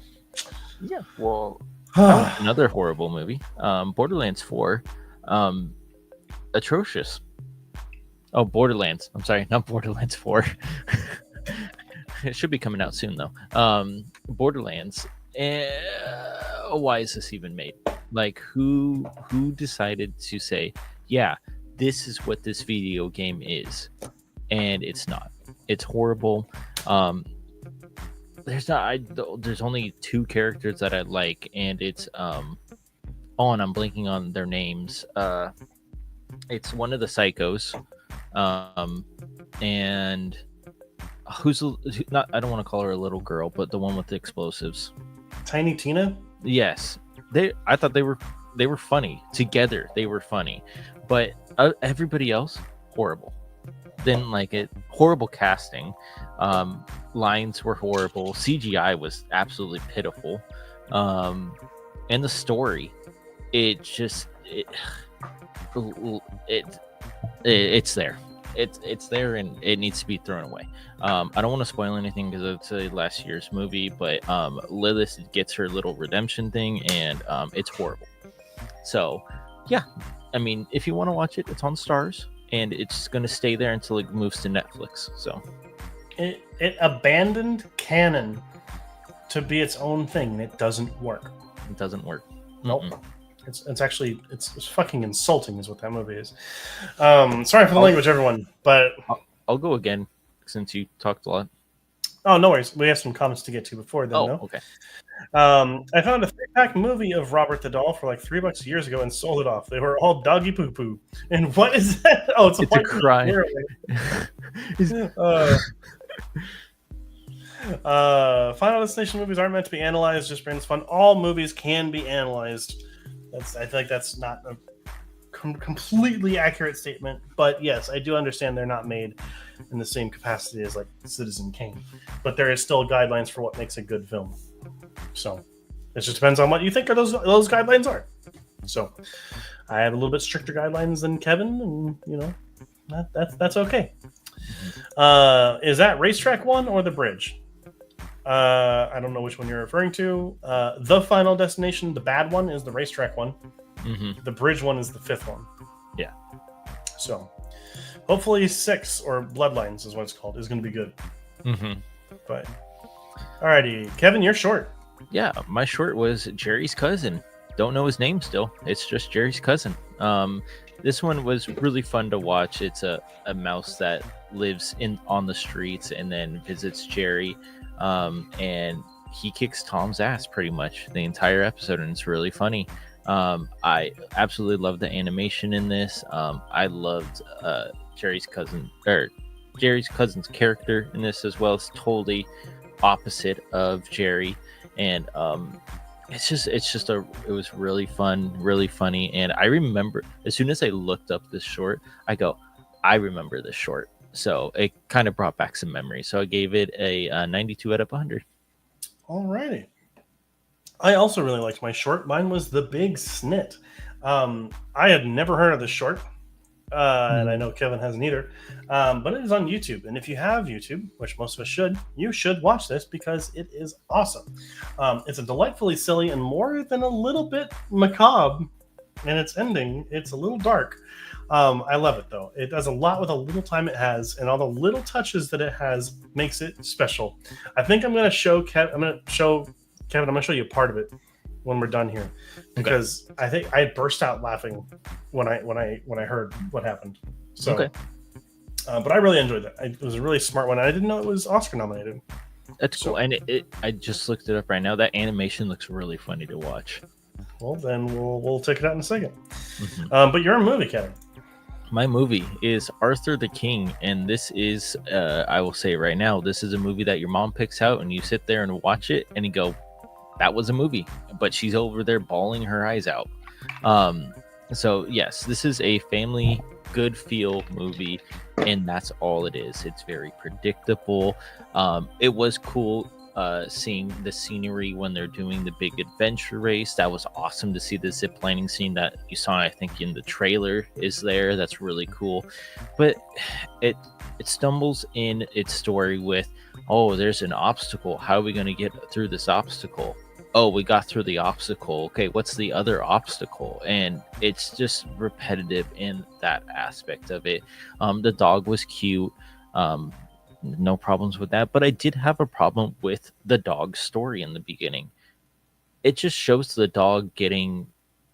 Yeah. Well, how about another horrible movie? Borderlands 4. Atrocious. Oh, Borderlands. I'm sorry, not Borderlands 4. It should be coming out soon though. Borderlands. Why is this even made? Like, who decided to say, yeah, this is what this video game is, and it's not. It's horrible. There's only two characters that I like, and it's and I'm blanking on their names. It's one of the psychos, and not. I don't want to call her a little girl, but the one with the explosives. Tiny Tina. Yes, I thought they were funny together. They were funny, but everybody else horrible. Didn't like it. Horrible casting. Lines were horrible. CGI was absolutely pitiful. And the story, it's there. It's there and it needs to be thrown away. I don't want to spoil anything because it's a last year's movie, but Lilith gets her little redemption thing and it's horrible. So yeah, I mean, if you want to watch it, it's on Stars and it's going to stay there until it moves to Netflix. So it abandoned canon to be its own thing, and it doesn't work. it doesn't work. Nope. It's actually it's fucking insulting, is what that movie is. Sorry for the language, everyone, but I'll go again since you talked a lot. oh, no worries. We have some comments to get to before then. though. Okay. I found a 3-pack movie of Robert the Doll for like $3 years ago and sold it off. They were all doggy poo poo. And what is that? Oh, it's a cry. Final Destination movies aren't meant to be analyzed, just brings fun. All movies can be analyzed. I feel like that's not a completely accurate statement, but yes, I do understand they're not made in the same capacity as like Citizen Kane, but there is still guidelines for what makes a good film. So it just depends on what you think those guidelines are. So I have a little bit stricter guidelines than Kevin, and you know that's okay. Is that Racetrack 1 or The Bridge? I don't know which one you're referring to. The Final Destination, the bad one, is the Racetrack 1. Mm-hmm. The Bridge one is the 5th one. Yeah. So hopefully 6 or Bloodlines is what it's called is going to be good. Mm-hmm. But alrighty, Kevin, you're short. Yeah, my short was Jerry's cousin. Don't know his name still. It's just Jerry's cousin. This one was really fun to watch. It's a mouse that lives on the streets and then visits Jerry, and he kicks Tom's ass pretty much the entire episode, and it's really funny. I absolutely love the animation in this. I loved Jerry's cousin's character in this as well. It's totally opposite of Jerry, and it was really fun, really funny. And I remember as soon as I looked up this short, I remember this short, so it kind of brought back some memories. So I gave it a 92 out of 100. Alrighty. I also really liked my short. Mine was The Big Snit. I had never heard of this short, and I know Kevin hasn't either, but it is on YouTube. And if you have YouTube, which most of us should, you should watch this because it is awesome. It's a delightfully silly and more than a little bit macabre in its ending. It's a little dark. I love it though. It does a lot with a little time it has, and all the little touches that it has makes it special. I think I'm gonna show Kevin. I'm gonna show you part of it when we're done here, because I think I burst out laughing when I heard what happened. So, but I really enjoyed that. It was a really smart one. I didn't know it was Oscar nominated. That's cool. And I just looked it up right now. That animation looks really funny to watch. Well, then we'll take it out in a second. But your movie, Kevin. My movie is Arthur the King, and this is, I will say right now, this is a movie that your mom picks out, and you sit there and watch it, and you go, that was a movie, but she's over there bawling her eyes out. So yes, this is a family good feel movie, and that's all it is. It's very predictable. It was cool seeing the scenery when they're doing the big adventure race. That was awesome to see. The zip lining scene that you saw, I think, in the trailer is there. That's really cool. But it stumbles in its story with, oh, there's an obstacle. How are we going to get through this obstacle? Oh, we got through the obstacle. Okay, what's the other obstacle? And it's just repetitive in that aspect of it. The dog was cute. No problems with that. But I did have a problem with the dog's story in the beginning. It just shows the dog getting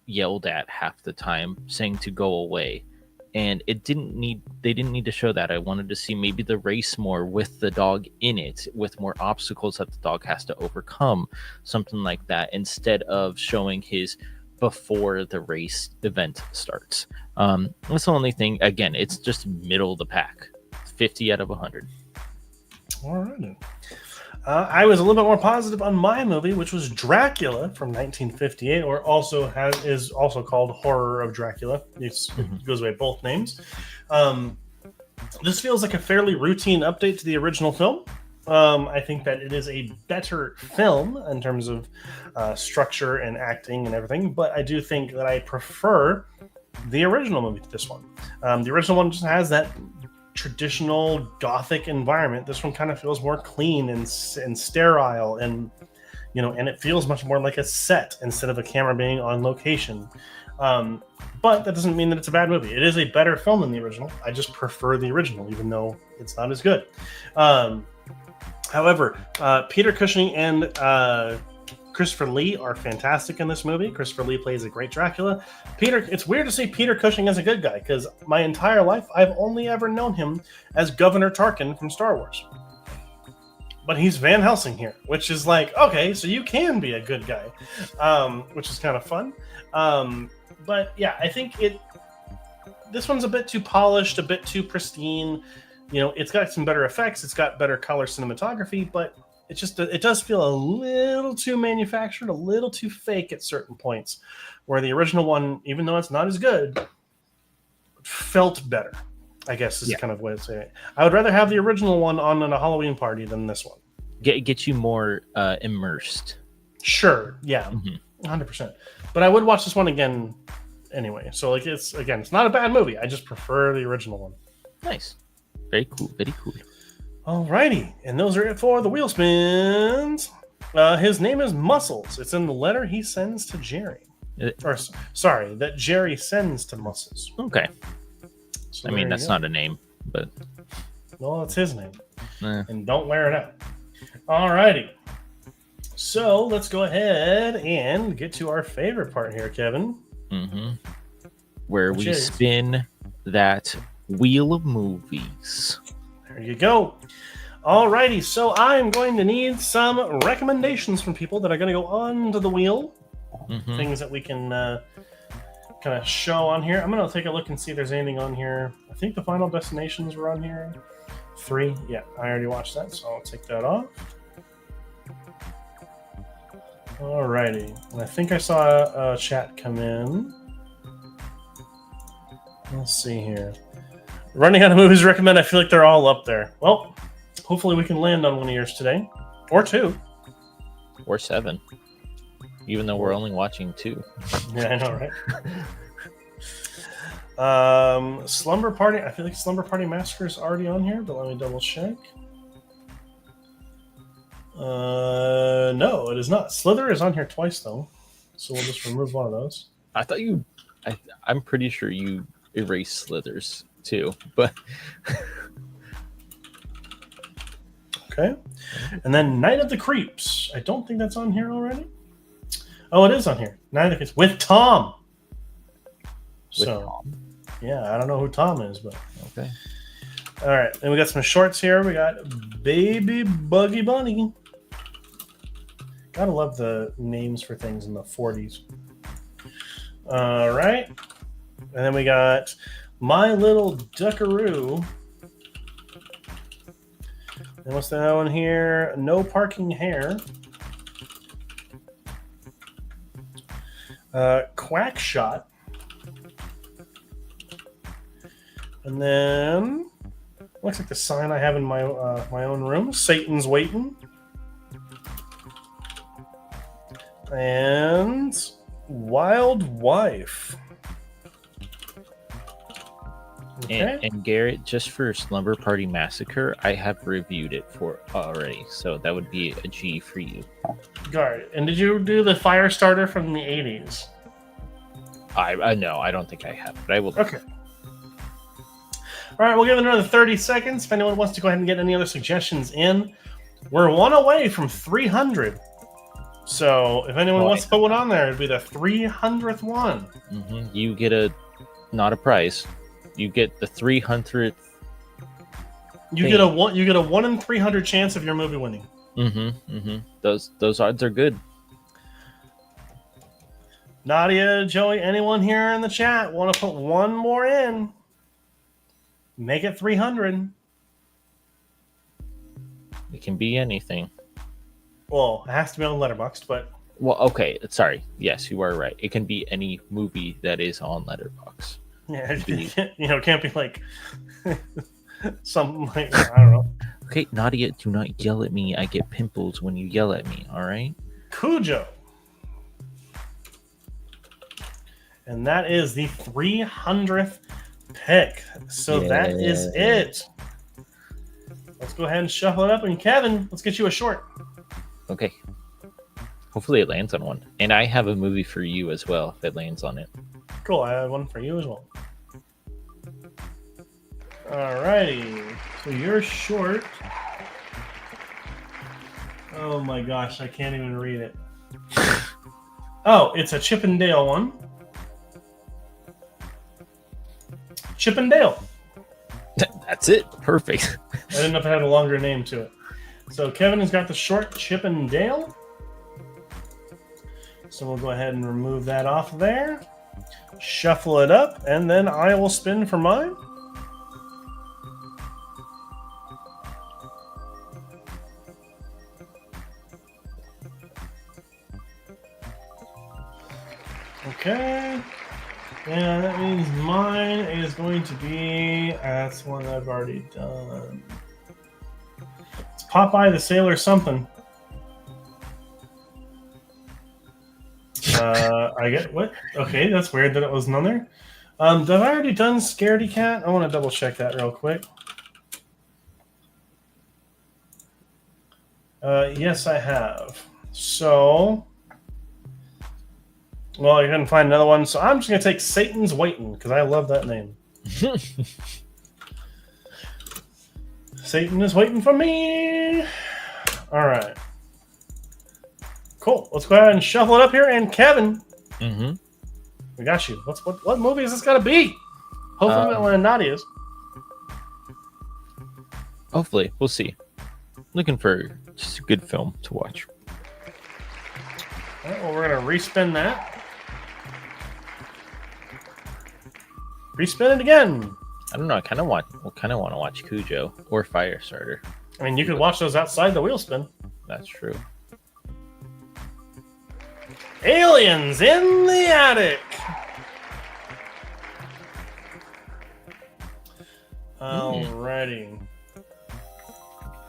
yelled at half the time, saying to go away. And they didn't need to show that. I wanted to see maybe the race more with the dog in it, with more obstacles that the dog has to overcome, something like that, instead of showing his before the race event starts. That's the only thing. Again, it's just middle of the pack. 50 out of 100. All right. I was a little bit more positive on my movie, which was Dracula from 1958, or is also called Horror of Dracula. It goes by both names. This feels like a fairly routine update to the original film. I think that it is a better film in terms of structure and acting and everything, but I do think that I prefer the original movie to this one. The original one just has that traditional gothic environment. This one kind of feels more clean and sterile, and and it feels much more like a set instead of a camera being on location. But that doesn't mean that it's a bad movie. It is a better film than the original. I just prefer the original, even though it's not as good. However, Peter Cushing and Christopher Lee are fantastic in this movie. Christopher Lee plays a great Dracula. It's weird to see Peter Cushing as a good guy, because my entire life I've only ever known him as Governor Tarkin from Star Wars. But he's Van Helsing here, which is like, okay, so you can be a good guy, which is kind of fun. But yeah, I think this one's a bit too polished, a bit too pristine. It's got some better effects, it's got better color cinematography, but it does feel a little too manufactured, a little too fake at certain points, where the original one, even though it's not as good, felt better, I guess is kind of way to say it. I would rather have the original one on in a Halloween party than this one. Get you more immersed. Sure, yeah, 100%. But I would watch this one again anyway. So it's not a bad movie. I just prefer the original one. Nice. Very cool. Very cool. Alrighty, and those are it for the wheel spins. His name is Muscles. It's in the letter he sends to Jerry. That Jerry sends to Muscles. Okay. So that's not a name, but... Well, it's his name. And don't wear it out. Alrighty. So, let's go ahead and get to our favorite part here, Kevin. Where we spin that wheel of movies. There you go. Alrighty, so I'm going to need some recommendations from people that are going to go onto the wheel. Things that we can kind of show on here. I'm going to take a look and see if there's anything on here. I think the Final Destinations were on here. 3. Yeah, I already watched that, so I'll take that off. Alrighty. And I think I saw a chat come in. Let's see here. Running out of movies to recommend. I feel like they're all up there. Well, hopefully we can land on one of yours today. Or 2. Or 7. Even though we're only watching 2. Yeah, I know, right? Slumber Party. I feel like Slumber Party Massacre is already on here, but let me double check. No, it is not. Slither is on here twice, though. So we'll just remove one of those. I thought I'm pretty sure you erase slithers too. But Okay. And then Night of the Creeps. I don't think that's on here already. Oh, it is on here. Night of the Creeps with Tom. Tom. Yeah, I don't know who Tom is, but Okay. All right. Then we got some shorts here. We got Baby Buggy Bunny. Gotta love the names for things in the 40s. All right. And then we got My Little Duckaroo. And what's that one here? No Parking Hare. Quack Shot. And then looks like the sign I have in my my own room. Satan's Waiting. And Wild Wife. Okay. And Garrett, just for Slumber Party Massacre, I have reviewed it for already, so that would be a G for you. Got it. And did you do the Firestarter from the 80s? I no, I don't think I have, but I will. Okay. All right, we'll give it another 30 seconds. If anyone wants to go ahead and get any other suggestions in, we're one away from 300. So if anyone wants to put one on there, it'd be the 300th one. Mm-hmm. You get not a prize. You get the 300th. You get a 1 in 300 chance of your movie winning. Mm-hmm. Mm-hmm. Those odds are good. Nadia, Joey, anyone here in the chat want to put one more in? Make it 300. It can be anything. Well, it has to be on Letterboxd, but well, okay. Sorry. Yes, you are right. It can be any movie that is on Letterboxd. yeah, it can't be like something like I don't know. Okay, Nadia, do not yell at me. I get pimples when you yell at me. All right. Cujo. And that is the 300th pick. So that is it. Let's go ahead and shuffle it up. And Kevin, let's get you a short. Okay. Hopefully it lands on one. And I have a movie for you as well if it lands on it. Cool. I have one for you as well. Alrighty. So you're short. Oh my gosh, I can't even read it. Oh, it's a Chip and Dale one. Chip and Dale. That's it. Perfect. I didn't know if it had a longer name to it. So Kevin has got the short Chip and Dale. So we'll go ahead and remove that off there. Shuffle it up, and then I will spin for mine. Okay. And that means mine is going to be... that's one I've already done. It's Popeye the Sailor something. I get what? Okay, that's weird that it wasn't on there. Have I already done Scaredy Cat? I want to double check that real quick. Yes, I have. So, well, I couldn't find another one, so I'm just gonna take Satan's Waiting because I love that name. Satan is waiting for me. All right. Cool. Let's go ahead and shuffle it up here. And Kevin, we got you. What movie is this gonna be? Hopefully, one of Nadia's. Hopefully, we'll see. Looking for just a good film to watch. All right, well, we're gonna respin that. Respin it again. I don't know. I kind of want to watch Cujo or Firestarter. I mean, you could watch those outside the wheel spin. That's true. Aliens in the Attic. Alrighty.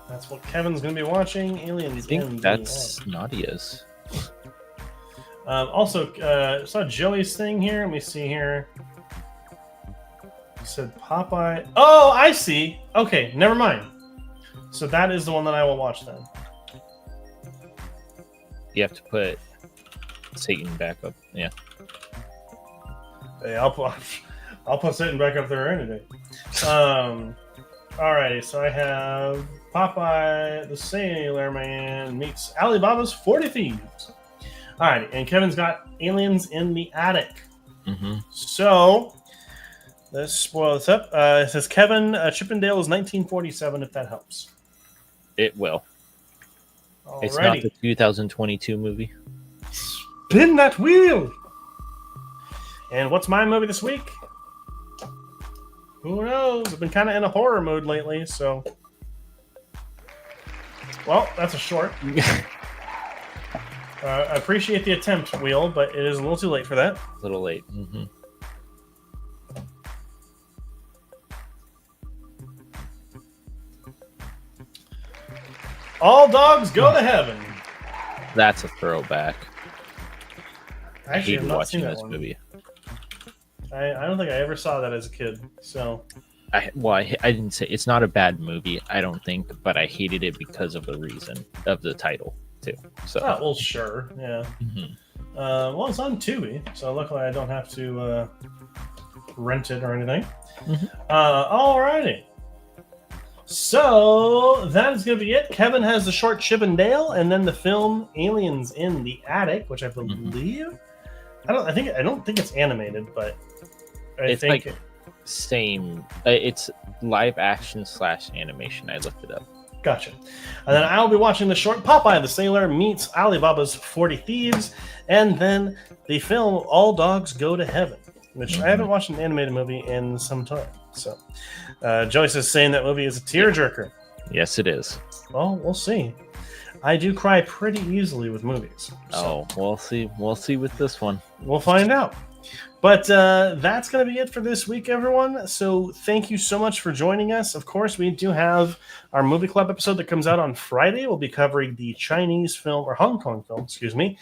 That's what Kevin's going to be watching. Aliens I think in that's the Attic. Nadia's. Also, saw Joey's thing here. Let me see here. It said Popeye. Oh, I see. Okay, never mind. So that is the one that I will watch then. You have to put Satan back up. Yeah. Hey, I'll put Satan back up there any day. Alrighty, so I have Popeye the Sailor Man meets Alibaba's 40 Thieves. Alrighty, and Kevin's got Aliens in the Attic. Mm-hmm. So let's spoil this up. It says Kevin Chippendale is 1947. If that helps, It will. alrighty. It's not the 2022 movie. Spin that wheel. And what's my movie this week? Who knows? I've been kind of in a horror mood lately, so. Well, that's a short. I appreciate the attempt, Wheel, but it is a little too late for that. A little late. Mm-hmm. All dogs go to heaven. That's a throwback. I Actually, I've hated not watching seen that this one. movie. I don't think I ever saw that as a kid. So I didn't say it's not a bad movie, I don't think, but I hated it because of the reason of the title too. So, oh, well, sure, yeah. Mhm. Well, it's on Tubi, so luckily I don't have to rent it or anything. Mhm. Alrighty. So that is going to be it. Kevin has the short Chip and Dale, and then the film Aliens in the Attic, which I believe I don't think it's animated, but It's think like same. It's live action / animation. I looked it up. Gotcha. And then I'll be watching the short Popeye the Sailor meets Alibaba's 40 Thieves, and then the film All Dogs Go to Heaven, which I haven't watched an animated movie in some time. So Joyce is saying that movie is a tearjerker. Yes, it is. Well, we'll see. I do cry pretty easily with movies. So We'll see. We'll see with this one. we'll find out. But that's going to be it for this week, everyone. So thank you so much for joining us. Of course, we do have our movie club episode that comes out on Friday. We'll be covering the Chinese film, or Hong Kong film, excuse me,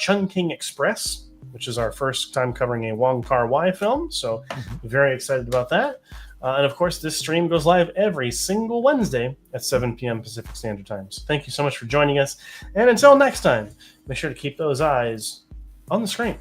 Chungking Express, which is our first time covering a Wong Kar-wai film. So very excited about that. And of course, this stream goes live every single Wednesday at 7 p.m. Pacific Standard Time. So thank you so much for joining us. And until next time, make sure to keep those eyes on the screen.